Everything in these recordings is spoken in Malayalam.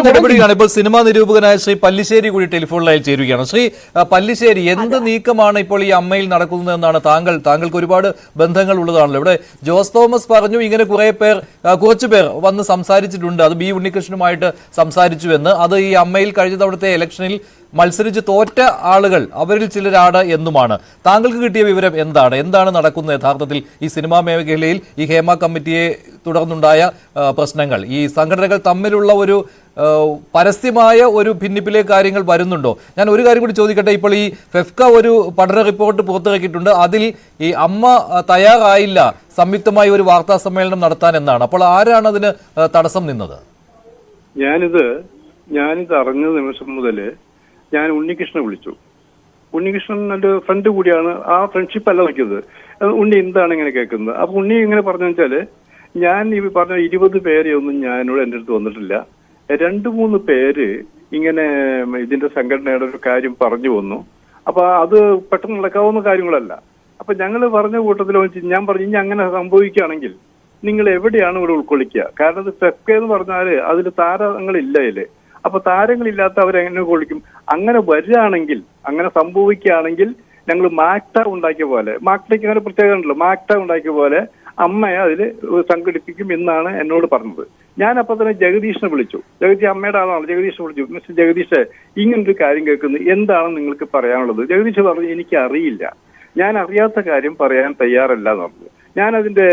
ഇടപെടുകയാണ്. ഇപ്പോൾ സിനിമാ നിരൂപകനായ ശ്രീ പല്ലിശ്ശേരി കൂടി ടെലിഫോൺ ലൈനിൽ ചേരുകയാണ്. ശ്രീ പല്ലിശ്ശേരി, എന്ത് നീക്കമാണ് ഇപ്പോൾ ഈ അമ്മയിൽ നടക്കുന്നതെന്നാണ് താങ്കൾക്ക് ഒരുപാട് ബന്ധങ്ങൾ ഉള്ളതാണല്ലോ. ഇവിടെ ജോസ് തോമസ് പറഞ്ഞു ഇങ്ങനെ കുറച്ചു പേർ വന്ന് സംസാരിച്ചിട്ടുണ്ട്, അത് ബി ഉണ്ണികൃഷ്ണനുമായിട്ട് സംസാരിച്ചുവെന്ന്. അത് ഈ അമ്മയിൽ കഴിഞ്ഞ തവണത്തെ ഇലക്ഷനിൽ മത്സരിച്ച് തോറ്റ ആളുകൾ അവരിൽ ചിലരാണ് എന്നുമാണ്. താങ്കൾക്ക് കിട്ടിയ വിവരം എന്താണ് നടക്കുന്നത് യഥാർത്ഥത്തിൽ ഈ സിനിമാ മേഖലയിൽ ഈ ഹേമ കമ്മിറ്റിയെ തുടർന്നുണ്ടായ പ്രശ്നങ്ങൾ, ഈ സംഘടനകൾ തമ്മിലുള്ള ഒരു പരസ്യമായ ഒരു ഭിന്നിപ്പിലെ കാര്യങ്ങൾ വരുന്നുണ്ടോ? ഞാൻ ഒരു കാര്യം കൂടി ചോദിക്കട്ടെ. ഇപ്പോൾ ഈ ഫെഫ്ക ഒരു പഠന റിപ്പോർട്ട് പുറത്തിറക്കിയിട്ടുണ്ട്. അതിൽ ഈ അമ്മ തയ്യാറായില്ല സംയുക്തമായി ഒരു വാർത്താ സമ്മേളനം നടത്താൻ എന്നാണ്. അപ്പോൾ ആരാണ് അതിന് തടസ്സം നിന്നത്? ഞാനിത് അറിഞ്ഞ നിമിഷം മുതൽ ഞാൻ ഉണ്ണികൃഷ്ണനെ വിളിച്ചു. ഉണ്ണികൃഷ്ണൻ എൻ്റെ ഫ്രണ്ട് കൂടിയാണ്. ആ ഫ്രണ്ട്ഷിപ്പ് അല്ല നിൽക്കുന്നത്. ഉണ്ണി എന്താണ് ഇങ്ങനെ കേൾക്കുന്നത്? അപ്പൊ ഉണ്ണി ഇങ്ങനെ പറഞ്ഞു വെച്ചാല്, ഞാൻ ഈ പറഞ്ഞ 20 പേരെയൊന്നും ഞാനോട് എൻ്റെ അടുത്ത് വന്നിട്ടില്ല. 2-3 പേര് ഇങ്ങനെ ഇതിന്റെ സംഘടനയുടെ ഒരു കാര്യം പറഞ്ഞു വന്നു. അപ്പൊ അത് പെട്ടെന്ന് നടക്കാവുന്ന കാര്യങ്ങളല്ല. അപ്പൊ ഞങ്ങൾ പറഞ്ഞ കൂട്ടത്തിൽ ഞാൻ പറഞ്ഞു, ഇനി അങ്ങനെ സംഭവിക്കുകയാണെങ്കിൽ നിങ്ങൾ എവിടെയാണ് ഇവിടെ ഉൾക്കൊള്ളിക്കുക? കാരണം ഇത് ഫെഫ്ക എന്ന് പറഞ്ഞാല് അതിൽ താരങ്ങളില്ല അതില്. അപ്പൊ താരങ്ങളില്ലാത്ത അവരെങ്ങനെ കൊള്ളിക്കും? അങ്ങനെ വരികയാണെങ്കിൽ, അങ്ങനെ സംഭവിക്കുകയാണെങ്കിൽ ഞങ്ങൾ മാക്ട ഉണ്ടാക്കിയ പോലെ, മാക്ടയ്ക്ക് അങ്ങനെ പ്രത്യേകത ഉണ്ടല്ലോ, മാക്ട ഉണ്ടാക്കിയ പോലെ അമ്മയെ അതിൽ സംഘടിപ്പിക്കും എന്നാണ് എന്നോട് പറഞ്ഞത്. ഞാൻ അപ്പൊ തന്നെ ജഗദീഷിനെ വിളിച്ചു. അമ്മയുടെ ആളാണ്. ജഗദീഷിനെ വിളിച്ചു. മിസ്റ്റർ ജഗദീഷ്, ഇങ്ങനൊരു കാര്യം കേൾക്കുന്നു, എന്താണ് നിങ്ങൾക്ക് പറയാനുള്ളത്? ജഗദീഷ് പറഞ്ഞു, എനിക്ക് അറിയില്ല, ഞാൻ അറിയാത്ത കാര്യം പറയാൻ തയ്യാറല്ല എന്ന് പറഞ്ഞു. ഞാൻ അതിന്റെ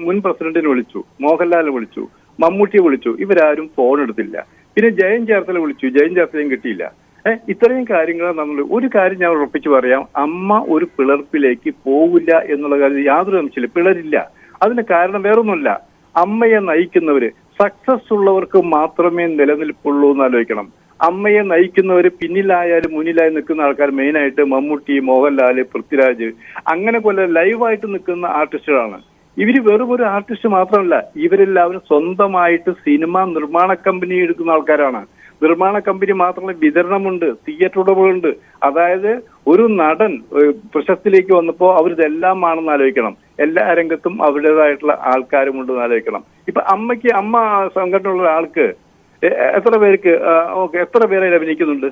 മുൻ പ്രസിഡന്റിനെ വിളിച്ചു, മോഹൻലാലിനെ വിളിച്ചു, മമ്മൂട്ടിയെ വിളിച്ചു. ഇവരാരും ഫോൺ എടുത്തില്ല. പിന്നെ ജയൻ ചേർത്തല വിളിച്ചു, ജയൻ ചേർത്തലയും കിട്ടിയില്ല. ഇത്രയും കാര്യങ്ങൾ നമ്മൾ ഒരു കാര്യം ഞാൻ ഉറപ്പിച്ചു പറയാം, അമ്മ ഒരു പിളർപ്പിലേക്ക് പോവില്ല എന്നുള്ള കാര്യം യാതൊരു സംശയമില്ല. പിളരില്ല. അതിന് കാരണം വേറൊന്നുമില്ല, അമ്മയെ നയിക്കുന്നവര് സക്സസ് ഉള്ളവർക്ക് മാത്രമേ നിലനിൽപ്പുള്ളൂ എന്ന് ആലോചിക്കണം. അമ്മയെ നയിക്കുന്നവര് പിന്നിലായാലും മുന്നിലായി നിൽക്കുന്ന ആൾക്കാർ, മെയിനായിട്ട് മമ്മൂട്ടി, മോഹൻലാല്, പൃഥ്വിരാജ്, അങ്ങനെ പോലെ ലൈവായിട്ട് നിൽക്കുന്ന ആർട്ടിസ്റ്റുകളാണ്. ഇവര് വെറും ഒരു ആർട്ടിസ്റ്റ് മാത്രമല്ല, ഇവരെല്ലാവരും സ്വന്തമായിട്ട് സിനിമ നിർമ്മാണ കമ്പനി എടുക്കുന്ന ആൾക്കാരാണ്. നിർമ്മാണ കമ്പനി മാത്രമല്ല, വിതരണമുണ്ട്, തിയേറ്റർ ഉടമകളുണ്ട്. അതായത് ഒരു നടൻ പ്രശസ്തിയിലേക്ക് വന്നപ്പോ അവരിതെല്ലാം ആണെന്ന് ആലോചിക്കണം. എല്ലാ രംഗത്തും അവരുടേതായിട്ടുള്ള ആൾക്കാരുമുണ്ടെന്ന് ആലോചിക്കണം. ഇപ്പൊ അമ്മ സംഘടനയുള്ള ആൾക്ക് എത്ര പേരെ അഭിനയിക്കുന്നുണ്ട്?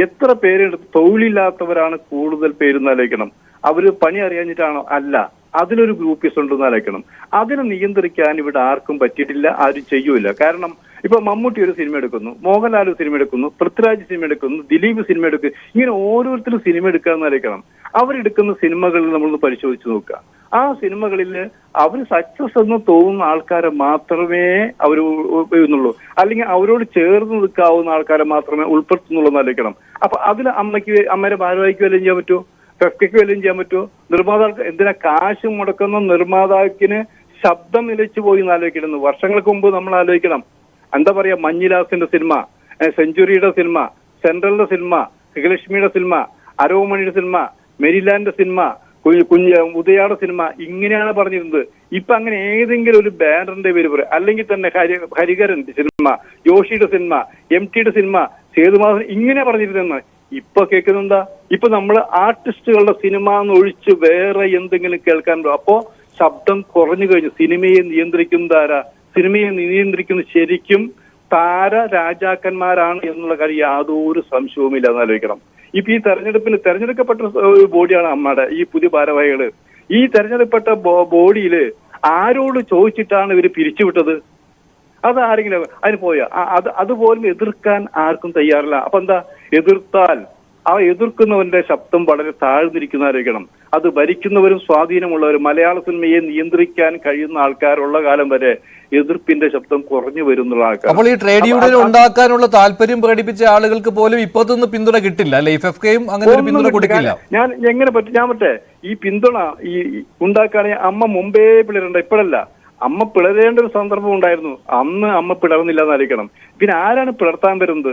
എത്ര പേര് തൊഴിലില്ലാത്തവരാണ് കൂടുതൽ പേരെന്ന് ആലോചിക്കണം. അവര് പണി അറിയാഞ്ഞിട്ടാണോ? അല്ല, അതിലൊരു ഗ്രൂപ്പീസ് ഉണ്ടെന്ന് ആലോചിക്കണം. അതിനെ നിയന്ത്രിക്കാൻ ഇവിടെ ആർക്കും പറ്റിയിട്ടില്ല, ആരും ചെയ്യൂല. കാരണം ഇപ്പൊ മമ്മൂട്ടി ഒരു സിനിമ എടുക്കുന്നു, മോഹൻലാൽ സിനിമ എടുക്കുന്നു, പൃഥ്വിരാജ് സിനിമ എടുക്കുന്നു, ദിലീപ് സിനിമ എടുക്കുന്നു. ഇങ്ങനെ ഓരോരുത്തരും സിനിമ എടുക്കാന്ന് ആലോചിക്കണം. അവരെടുക്കുന്ന സിനിമകളിൽ നമ്മളൊന്ന് പരിശോധിച്ച് നോക്കുക. ആ സിനിമകളിൽ അവർ സക്സസ് എന്ന് തോന്നുന്ന ആൾക്കാരെ മാത്രമേ അവർ ഉപയോഗിക്കുന്നുള്ളൂ, അല്ലെങ്കിൽ അവരോട് ചേർന്ന് നിൽക്കാവുന്ന ആൾക്കാരെ മാത്രമേ ഉൾപ്പെടുത്തുന്നുള്ളൂ എന്ന് ആലോചിക്കണം. അപ്പൊ അതിൽ അമ്മയുടെ ഭാരവാഹിക്ക് വല്ലതും ചെയ്യാൻ പറ്റുമോ? ഫെഫ്കയ്ക്ക് വല്ലതും ചെയ്യാൻ പറ്റുമോ? നിർമ്മാതാക്കൾ എന്തിനാ കാശ് മുടക്കുന്ന നിർമ്മാതാക്കിന് ശബ്ദം നിലച്ചു പോയി എന്ന് ആലോചിക്കണം. വർഷങ്ങൾക്ക് മുമ്പ് നമ്മൾ ആലോചിക്കണം, എന്താ പറയാ, മഞ്ഞിലാസിന്റെ സിനിമ, സെഞ്ചുറിയുടെ സിനിമ, സെൻട്രലിന്റെ സിനിമ, ശ്രീലക്ഷ്മിയുടെ സിനിമ, അരോമണിയുടെ സിനിമ, മെരിലാൻഡിന്റെ സിനിമ, ഉദയാടെ സിനിമ, ഇങ്ങനെയാണ് പറഞ്ഞിരുന്നത്. ഇപ്പൊ അങ്ങനെ ഏതെങ്കിലും ഒരു ബാനറിന്റെ പേര് പറയും, അല്ലെങ്കിൽ തന്നെ ഹരിഹരന്റെ സിനിമ, ജോഷിയുടെ സിനിമ, MTയുടെ സിനിമ, സേതുമാധവൻ, ഇങ്ങനെ പറഞ്ഞിരുന്നെന്ന് ഇപ്പൊ കേൾക്കുന്നെന്താ? ഇപ്പൊ നമ്മൾ ആർട്ടിസ്റ്റുകളുടെ സിനിമ എന്നൊഴിച്ച് വേറെ എന്തെങ്കിലും കേൾക്കാനുണ്ടോ? അപ്പോ ശബ്ദം കുറഞ്ഞു കഴിഞ്ഞു. സിനിമയെ നിയന്ത്രിക്കുന്നത് ആരാ? സിനിമയെ നിയന്ത്രിക്കുന്നത് ശരിക്കും രാജാക്കന്മാരാണ് എന്നുള്ള കാര്യം യാതൊരു സംശയവുമില്ല എന്ന് ആലോചിക്കണം. ഇപ്പൊ ഈ തെരഞ്ഞെടുക്കപ്പെട്ട ബോഡിയാണ് അമ്മയുടെ ഈ പുതിയ ഭാരവാഹികള്. ഈ തെരഞ്ഞെടുക്കപ്പെട്ട ബോഡിയില് ആരോട് ചോദിച്ചിട്ടാണ് ഇവര് പിരിച്ചുവിട്ടത്? അത് ആരെങ്കിലും അതിന് പോയാ അതുപോലും എതിർക്കാൻ ആർക്കും തയ്യാറില്ല. അപ്പൊ എന്താ? എതിർത്താൽ ആ എതിർക്കുന്നവന്റെ ശബ്ദം വളരെ താഴ്ന്നിരിക്കുന്നതായിരിക്കണം. അത് ഭരിക്കുന്നവരും സ്വാധീനമുള്ളവരും മലയാള സിനിമയെ നിയന്ത്രിക്കാൻ കഴിയുന്ന ആൾക്കാരുള്ള കാലം വരെ എതിർപ്പിന്റെ ശബ്ദം കുറഞ്ഞു വരുന്നുള്ള ആൾക്കാർ. അപ്പോൾ ഈ ട്രേഡ് യൂണിയൻ ഉണ്ടാക്കാനുള്ള താല്പര്യം പ്രകടിപ്പിച്ച ആളുകൾക്ക് പോലും ഇപ്പോഴത്തൊന്നും പിന്തുണ കിട്ടില്ല അല്ലെ? ഫെഫ്കയും അങ്ങനെ ഒരു പിന്തുണ കൊടുക്കില്ല. ഞാൻ പറ്റേ ഈ പിന്തുണ ഈ ഉണ്ടാക്കുകയാണെങ്കിൽ അമ്മ മുമ്പേ പിളരണ്ട, ഇപ്പോഴല്ല. അമ്മ പിളരേണ്ട ഒരു സന്ദർഭം ഉണ്ടായിരുന്നു. അന്ന് അമ്മ പിളർന്നില്ല എന്നായിരിക്കണം. പിന്നെ ആരാണ് പിളർത്താൻ വരുന്നത്?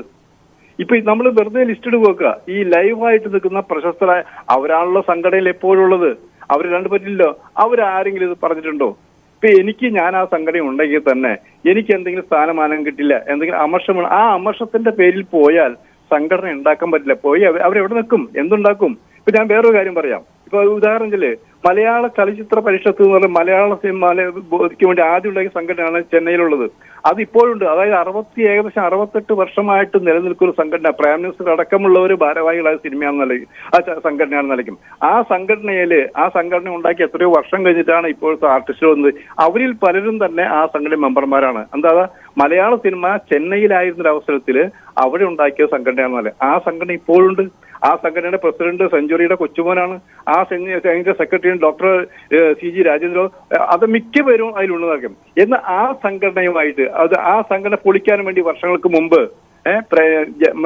ഇപ്പൊ നമ്മൾ വെറുതെ ലിസ്റ്റ് വെക്കുക. ഈ ലൈവായിട്ട് നിൽക്കുന്ന പ്രശസ്തരായ അവരാണല്ലോ സംഘടനയിൽ എപ്പോഴും ഉള്ളത്. അവർ രണ്ടു പറ്റില്ലല്ലോ. അവരാരെങ്കിലും ഇത് പറഞ്ഞിട്ടുണ്ടോ? ഇപ്പൊ ഞാൻ ആ സംഘടന ഉണ്ടെങ്കിൽ തന്നെ എനിക്ക് എന്തെങ്കിലും സ്ഥാനമാനം കിട്ടില്ല, എന്തെങ്കിലും അമർഷം, ആ അമർഷത്തിന്റെ പേരിൽ പോയാൽ സംഘടന ഉണ്ടാക്കാൻ പറ്റില്ല. പോയി അവരെവിടെ നിൽക്കും? എന്തുണ്ടാക്കും? ഇപ്പൊ ഞാൻ വേറൊരു കാര്യം പറയാം. ഇപ്പൊ ഉദാഹരണത്തില് മലയാള ചലച്ചിത്ര പരിഷത്ത് എന്ന് പറഞ്ഞാൽ മലയാള സിനിമയ്ക്ക് വേണ്ടി ആദ്യം ഉണ്ടാക്കിയ സംഘടനയാണ് ചെന്നൈയിലുള്ളത്. അത് ഇപ്പോഴുണ്ട്. അതായത് ഏകദേശം 68 വർഷമായിട്ട് നിലനിൽക്കുന്ന സംഘടന. പ്രൈം മിനിസ്റ്റർ അടക്കമുള്ളവർ ഭാരവാഹികളായ സിനിമയാണെന്ന് നിലയ്ക്കും, ആ സംഘടനയാണെന്ന് നിലയ്ക്കും. ആ സംഘടന ഉണ്ടാക്കി എത്രയോ വർഷം കഴിഞ്ഞിട്ടാണ് ഇപ്പോഴത്തെ ആർട്ടിസ്റ്റുകൾ വന്നത്. അവരിൽ പലരും തന്നെ ആ സംഘടന മെമ്പർമാരാണ്. എന്താ മലയാള സിനിമ ചെന്നൈയിലായിരുന്ന അവസരത്തിൽ അവിടെ ഉണ്ടാക്കിയ സംഘടനയാണെന്നല്ലേ. ആ സംഘടന ഇപ്പോഴുണ്ട്. ആ സംഘടനയുടെ പ്രസിഡന്റ് സെഞ്ചുറിയുടെ കൊച്ചുമോനാണ്. ആ സംഘടനയുടെ സെക്രട്ടറി ഡോക്ടർ CG രാജേന്ദ്ര. അത് മിക്കപേരും അതിലുള്ളതാക്കും. എന്നാൽ ആ സംഘടനയുമായിട്ട് ആ സംഘടന പൊളിക്കാൻ വേണ്ടി വർഷങ്ങൾക്ക് മുമ്പ്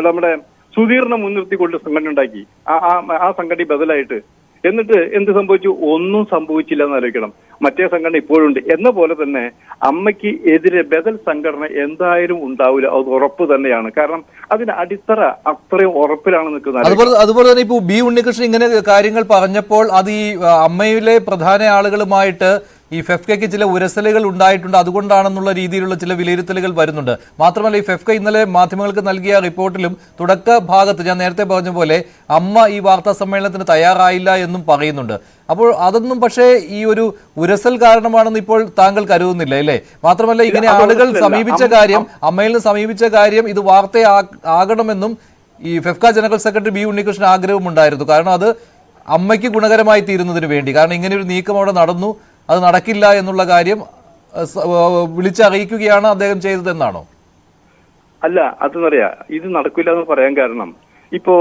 നമ്മുടെ സുധീറിനെ മുൻനിർത്തിക്കൊണ്ട് സംഘടന ഉണ്ടാക്കി. ആ സംഘടന ബദലായിട്ട്. എന്നിട്ട് എന്ത് സംഭവിച്ചു? ഒന്നും സംഭവിച്ചില്ല എന്ന് ആലോചിക്കണം. മറ്റേ സംഘടന ഇപ്പോഴുണ്ട്. എന്ന പോലെ തന്നെ അമ്മയ്ക്ക് എതിരെ ബദൽ സംഘടന എന്തായാലും ഉണ്ടാവില്ല. അത് ഉറപ്പ് തന്നെയാണ്. കാരണം അതിന്റെ അടിത്തറ അത്രയും ഉറപ്പിലാണ് നിൽക്കുന്നത്. അതുപോലെ തന്നെ ഇപ്പൊ ബി ഉണ്ണികൃഷ്ണൻ ഇങ്ങനെ കാര്യങ്ങൾ പറഞ്ഞപ്പോൾ അത് ഈ അമ്മയിലെ പ്രധാന ആളുകളുമായിട്ട് ഈ ഫെഫ്കയ്ക്ക് ചില ഉരസലുകൾ ഉണ്ടായിട്ടുണ്ട്, അതുകൊണ്ടാണെന്നുള്ള രീതിയിലുള്ള ചില വിലയിരുത്തലുകൾ വരുന്നുണ്ട്. മാത്രമല്ല ഈ ഫെഫ്ക ഇന്നലെ മാധ്യമങ്ങൾക്ക് നൽകിയ റിപ്പോർട്ടിലും തുടക്ക ഭാഗത്ത് ഞാൻ നേരത്തെ പറഞ്ഞ പോലെ അമ്മ ഈ വാർത്താ സമ്മേളനത്തിന് തയ്യാറായില്ല എന്നും പറയുന്നുണ്ട്. അപ്പോൾ അതൊന്നും പക്ഷേ ഈ ഒരു ഉരസൽ കാരണമാണെന്ന് ഇപ്പോൾ താങ്കൾ കരുതുന്നില്ല അല്ലേ? മാത്രമല്ല ഇങ്ങനെ ആളുകൾ സമീപിച്ച കാര്യം, അമ്മയിൽ നിന്ന് സമീപിച്ച കാര്യം ഇത് വാർത്തയാകണമെന്നും ഈ FEFKA general secretary B Unnikrishnan ആഗ്രഹമുണ്ടായിരുന്നു. കാരണം അത് അമ്മയ്ക്ക് ഗുണകരമായി തീരുന്നതിന് വേണ്ടി. കാരണം ഇങ്ങനെ ഒരു നീക്കം അവിടെ നടന്നു, അത് നടക്കില്ല എന്നുള്ള കാര്യം വിളിച്ചറിയിക്കുകയാണ് അദ്ദേഹം ചെയ്തതെന്നാണോ? അല്ല, അതെന്നറിയാ, ഇത് നടക്കില്ല എന്ന് പറയാൻ കാരണം ഇപ്പോ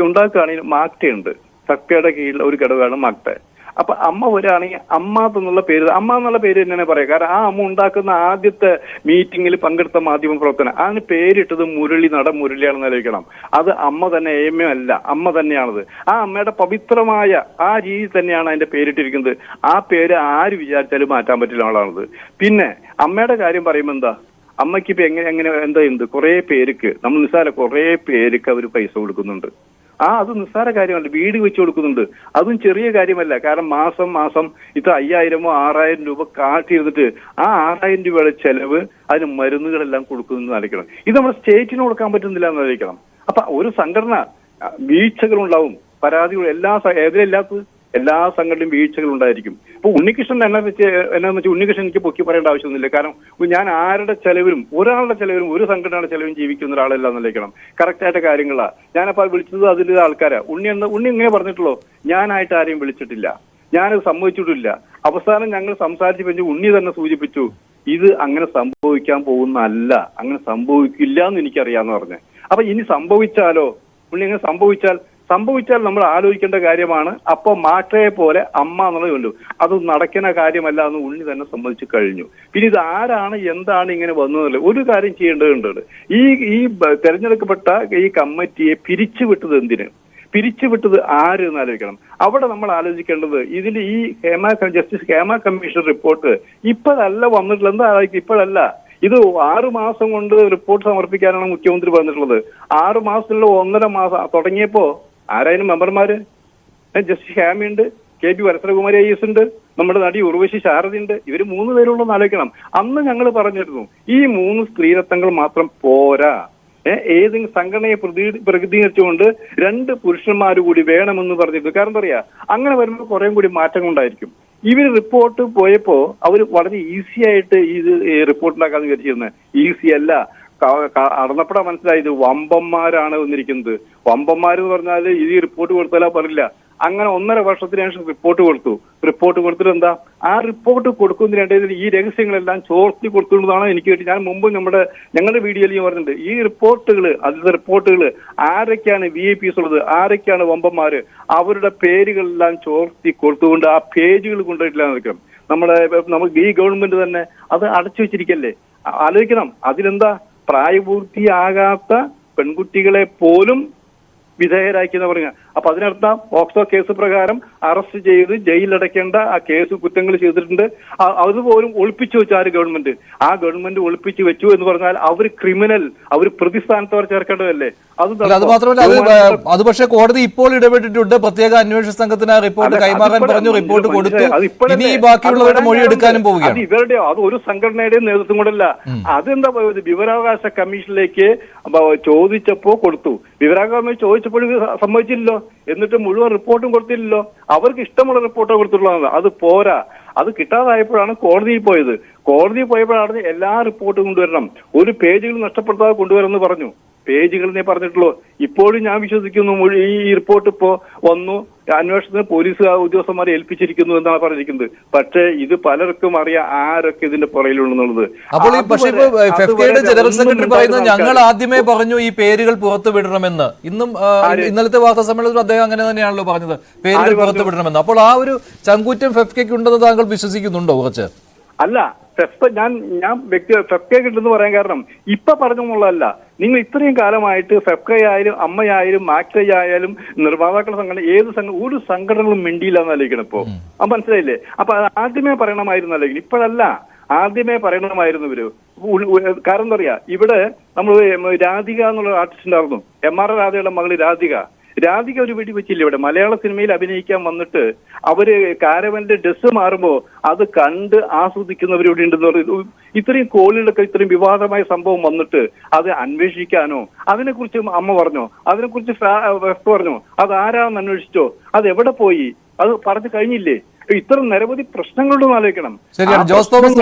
ഉണ്ടാക്കുകയാണെങ്കിൽ മാക്ടയുണ്ട്. ഫെഫ്കയുടെ കീഴിൽ ഒരു ഘടകമാണ് മാക്ട. അപ്പൊ അമ്മ വരികയാണെങ്കിൽ അമ്മ എന്നുള്ള പേര് തന്നെയാണ് പറയാം. കാരണം ആ അമ്മ ഉണ്ടാക്കുന്ന ആദ്യത്തെ മീറ്റിംഗിൽ പങ്കെടുത്ത മാധ്യമ പ്രവർത്തനം അതിന് പേരിട്ടത് മുരളിയാണെന്ന് ആലോചിക്കണം. അത് അമ്മ തന്നെ അല്ല, അമ്മ തന്നെയാണത്. ആ അമ്മയുടെ പവിത്രമായ ആ രീതി തന്നെയാണ് അതിന്റെ പേരിട്ടിരിക്കുന്നത്. ആ പേര് ആര് വിചാരിച്ചാലും മാറ്റാൻ പറ്റില്ല ആളാണത്. പിന്നെ അമ്മയുടെ കാര്യം പറയുമ്പോൾ എന്താ, അമ്മയ്ക്ക് ഇപ്പൊ എന്താ കുറെ പേർക്ക് നമ്മൾ കുറെ പേർക്ക് അവർ പൈസ കൊടുക്കുന്നുണ്ട്. അത് നിസ്സാര കാര്യമല്ല. വീട് വെച്ച് കൊടുക്കുന്നുണ്ട്. അതും ചെറിയ കാര്യമല്ല. കാരണം മാസം ഇത് 5000 6000 രൂപ കാട്ടിയിരുന്നിട്ട് ആ 6000 രൂപയുടെ ചെലവ് അതിന് മരുന്നുകളെല്ലാം കൊടുക്കുന്നു ആലോചിക്കണം. ഇത് നമ്മുടെ സ്റ്റേറ്റിന് കൊടുക്കാൻ പറ്റുന്നില്ല എന്ന് ആലോചിക്കണം. അപ്പൊ ഒരു സംഘടന വീഴ്ചകളുണ്ടാവും, പരാതികൾ എതിരില്ലാത്തത് എല്ലാ സംഘടനയും വീഴ്ചകൾ ഉണ്ടായിരിക്കും. ഇപ്പൊ ഉണ്ണികൃഷ്ണൻ എന്നാന്ന് വെച്ചാൽ ഉണ്ണികൃഷ്ണൻ എനിക്ക് പൊക്കി പറയേണ്ട ആവശ്യമൊന്നുമില്ല. കാരണം ഞാൻ ആരുടെ ചെലവിലും ഒരാളുടെ ചെലവിലും ഒരു സംഘടനയുടെ ചെലവിലും ജീവിക്കുന്ന ഒരാളല്ല എന്നല്ലേക്കണം. കറക്റ്റായിട്ട് കാര്യങ്ങളാ. ഞാനപ്പോൾ വിളിച്ചത് അതിന്റെ ആൾക്കാരാ. ഉണ്ണി ഇങ്ങനെ പറഞ്ഞിട്ടുള്ളൂ, ഞാനായിട്ട് ആരെയും വിളിച്ചിട്ടില്ല, ഞാനത് സമ്മതിച്ചിട്ടില്ല. അവസാനം ഞങ്ങൾ സംസാരിച്ചു ഉണ്ണി തന്നെ സൂചിപ്പിച്ചു, ഇത് അങ്ങനെ സംഭവിക്കാൻ പോകുന്നതല്ല, അങ്ങനെ സംഭവിക്കില്ല എന്ന് എനിക്കറിയാന്ന് പറഞ്ഞു. അപ്പൊ ഇനി സംഭവിച്ചാലോ, ഉണ്ണി അങ്ങനെ സംഭവിച്ചാൽ നമ്മൾ ആലോചിക്കേണ്ട കാര്യമാണ്. അപ്പൊ മാറ്റയെ പോലെ അമ്മ എന്നുള്ളതുണ്ട്. അത് നടക്കുന്ന കാര്യമല്ല എന്ന് ഉണ്ണി തന്നെ സമ്മതിച്ചു കഴിഞ്ഞു. പിന്നെ ഇത് ആരാണ് എന്താണ് ഇങ്ങനെ വന്നതല്ലേ, ഒരു കാര്യം ചെയ്യേണ്ടതുണ്ട്. ഈ തെരഞ്ഞെടുക്കപ്പെട്ട ഈ കമ്മിറ്റിയെ പിരിച്ചുവിട്ടത് എന്തിന്, പിരിച്ചുവിട്ടത് ആര് എന്ന് ആലോചിക്കണം. അവിടെ നമ്മൾ ആലോചിക്കേണ്ടത് ഇതിന്റെ ഈ ജസ്റ്റിസ് ഹേമ കമ്മീഷൻ റിപ്പോർട്ട് ഇപ്പോഴല്ല വന്നിട്ടുള്ളത്. എന്താ ഇപ്പോഴല്ല, ഇത് 6 മാസം കൊണ്ട് റിപ്പോർട്ട് സമർപ്പിക്കാനാണ് മുഖ്യമന്ത്രി പറഞ്ഞിട്ടുള്ളത്. 6 മാസത്തിലുള്ള 1.5 മാസം തുടങ്ങിയപ്പോ ആരായാലും മെമ്പർമാര് ജസ്റ്റിസ് ഹേമയുണ്ട്, KP വരസരകുമാരി IAS ഉണ്ട്, നമ്മുടെ നടി ഉർവശി ശാരദയുണ്ട്. ഇവര് 3 പേരുള്ളതെന്ന് ആലോചിക്കണം. അന്ന് ഞങ്ങൾ പറഞ്ഞിരുന്നു ഈ 3 സ്ത്രീരത്നങ്ങൾ മാത്രം പോരാ. ഏതെങ്കിലും സംഘടനയെ പ്രതിനിധീകരിച്ചുകൊണ്ട് 2 പുരുഷന്മാർ കൂടി വേണമെന്ന് പറഞ്ഞിരുന്നു. കാരണം എന്താ പറയാ, അങ്ങനെ വരുമ്പോൾ കുറെ കൂടി മാറ്റങ്ങൾ ഉണ്ടായിരിക്കും. ഇവര് റിപ്പോർട്ട് പോയപ്പോ അവർ വളരെ ഈസി ആയിട്ട് ഇത് റിപ്പോർട്ട് ഉണ്ടാക്കാന്ന് വിചാരിച്ചിരുന്നത്. ഈസി അല്ല. അടന്നപ്പെടാ മനസ്സിലായത് വമ്പന്മാരാണ് വന്നിരിക്കുന്നത്. വമ്പന്മാരെന്ന് പറഞ്ഞാൽ ഈ റിപ്പോർട്ട് കൊടുത്താലാ പറയില്ല. അങ്ങനെ 1.5 വർഷത്തിന് ശേഷം റിപ്പോർട്ട് കൊടുത്തിട്ട് എന്താ, ആ റിപ്പോർട്ട് കൊടുക്കുന്നതിനിടയിൽ ഈ രഹസ്യങ്ങളെല്ലാം ചോർത്തി കൊടുക്കുന്നതാണ് എനിക്ക് കിട്ടി. ഞാൻ മുമ്പ് ഞങ്ങളുടെ വീഡിയോയിൽ ഞാൻ പറഞ്ഞിട്ടുണ്ട്, ഈ റിപ്പോർട്ടുകൾ ആരൊക്കെയാണ് VIPs ഉള്ളത്, ആരൊക്കെയാണ് വമ്പന്മാര്, അവരുടെ പേരുകളെല്ലാം ചോർത്തി കൊടുത്തുകൊണ്ട് ആ പേജുകൾ കൊണ്ടുപോയിട്ടില്ല നിൽക്കണം. നമുക്ക് ഈ ഗവൺമെന്റ് തന്നെ അത് അടച്ചു വെച്ചിരിക്കല്ലേ. ആലോചിക്കണം, അതിലെന്താ പ്രായപൂർത്തിയാകാത്ത പെൺകുട്ടികളെ പോലും വിധേയരാക്കിയെന്ന് പറഞ്ഞ. അപ്പൊ അതിനർത്ഥം പോക്സോ കേസ് പ്രകാരം അറസ്റ്റ് ചെയ്ത് ജയിലിലടയ്ക്കേണ്ട ആ കേസ് കുറ്റങ്ങൾ ചെയ്തിട്ടുണ്ട്. അതുപോലും ഒളിപ്പിച്ചു വെച്ചു ഗവൺമെന്റ്. ആ ഗവൺമെന്റ് ഒളിപ്പിച്ചു വെച്ചു എന്ന് പറഞ്ഞാൽ അവർ ക്രിമിനൽ, അവർ പ്രതിസ്ഥാനത്ത് അവർ ചേർക്കേണ്ടതല്ലേ. അത് മാത്രമല്ല അത് പക്ഷേ കോടതി ഇപ്പോൾ ഇടപെട്ടിട്ടുണ്ട്. പ്രത്യേക അന്വേഷണ സംഘത്തിന് റിപ്പോർട്ട് കൈമാറാൻ പറഞ്ഞു, റിപ്പോർട്ട് കൊടുത്തു. ഇനി ബാക്കിയുള്ളവരുടെ മൊഴി എടുക്കാനും പോവുകയാണ്. ഇവരുടെയോ അത് ഒരു സംഘടനയുടെയും നേതൃത്വം കൊണ്ടല്ല. അതെന്താ പോയത്, വിവരാവകാശ കമ്മീഷനിലേക്ക് ചോദിച്ചപ്പോ കൊടുത്തു. വിവരാവകാശ ചോദിച്ചപ്പോൾ സമ്മതിച്ചില്ലല്ലോ. എന്നിട്ട് മുഴുവൻ റിപ്പോർട്ടും കൊടുത്തില്ലല്ലോ. അവർക്ക് ഇഷ്ടമുള്ള റിപ്പോർട്ടോ കൊടുത്തിട്ടുള്ളതാണ്. അത് പോരാ. അത് കിട്ടാതായപ്പോഴാണ് കോടതിയിൽ പോയത്. കോടതിയിൽ പോയപ്പോഴാണ് എല്ലാ റിപ്പോർട്ടും കൊണ്ടുവരണം, ഒരു പേജുകൾ നഷ്ടപ്പെടുത്താതെ കൊണ്ടുവരുമെന്ന് പറഞ്ഞു. പേജുകൾ എന്നേ പറഞ്ഞിട്ടുള്ളൂ. ഇപ്പോഴും ഞാൻ വിശ്വസിക്കുന്നു ഈ റിപ്പോർട്ട് ഇപ്പോ വന്നു, അന്വേഷണത്തിന് പോലീസ് ഉദ്യോഗസ്ഥന്മാരെ ഏൽപ്പിച്ചിരിക്കുന്നു എന്നാണ് പറഞ്ഞിരിക്കുന്നത്. പക്ഷേ ഇത് പലർക്കും അറിയാം ആരൊക്കെ ഇതിന്റെ പുറയിലുണ്ടെന്നുള്ളത്. അപ്പോൾ പക്ഷേ ഇപ്പൊ ഫെഫ്കയുടെ ജനറൽ സെക്രട്ടറി പറയുന്നത് ഞങ്ങൾ ആദ്യമേ പറഞ്ഞു ഈ പേരുകൾ പുറത്തു വിടണമെന്ന്. ഇന്നും ഇന്നലത്തെ വാർത്താ സമ്മേളനത്തിൽ അദ്ദേഹം അങ്ങനെ തന്നെയാണല്ലോ പറഞ്ഞത്, പേരുകൾ പുറത്തു വിടണമെന്ന്. അപ്പോൾ ആ ഒരു ചങ്കൂറ്റം ഫെഫ്കയ്ക്ക് ഉണ്ടെന്ന് താങ്കൾ വിശ്വസിക്കുന്നുണ്ടോ? കുറച്ച് അല്ല, ഞാൻ ഫെഫ്കെ കിട്ടുമെന്ന് പറയാൻ കാരണം ഇപ്പൊ പറഞ്ഞുള്ളതല്ല. നിങ്ങൾ ഇത്രയും കാലമായിട്ട് ഫെഫ്കയായാലും അമ്മയായാലും മാക്സൈ ആയാലും നിർമ്മാതാക്കളുടെ സംഘടന ഏത് ഒരു സംഘടനകളും മിണ്ടിയില്ല എന്നാലോചിക്കണം ഇപ്പോ. അത് മനസ്സിലായില്ലേ? അപ്പൊ അത് ആദ്യമേ പറയണമായിരുന്നല്ലോ, ഇപ്പോഴല്ല, ആദ്യമേ പറയണമായിരുന്നു ഇവര്. കാരണം എന്താ പറയാ, ഇവിടെ നമ്മൾ രാധിക എന്നുള്ള ആർട്ടിസ്റ്റ് ഉണ്ടായിരുന്നു, MR രാധയുടെ മകള് രാധിക ഒരു വെടിവെച്ചില്ല ഇവിടെ. മലയാള സിനിമയിൽ അഭിനയിക്കാൻ വന്നിട്ട് അവര് കാരവന്റെ ഡ്രസ് മാറുമ്പോ അത് കണ്ട് ആസ്വദിക്കുന്നവരിവിടെ ഉണ്ടെന്ന് പറയുന്നത്. ഇത്രയും കോളിലൊക്കെ ഇത്രയും വിവാദമായ സംഭവം വന്നിട്ട് അത് അന്വേഷിക്കാനോ അതിനെക്കുറിച്ച് അമ്മ പറഞ്ഞോ, അതിനെക്കുറിച്ച് പറഞ്ഞോ, അത് ആരാന്ന് അന്വേഷിച്ചോ, അത് എവിടെ പോയി, അത് പറഞ്ഞു കഴിഞ്ഞില്ലേ? ഇത്തരം നിരവധി പ്രശ്നങ്ങളുണ്ടെന്ന് ആലോചിക്കണം. ശരിയാണ്. ജോസ് തോമസ്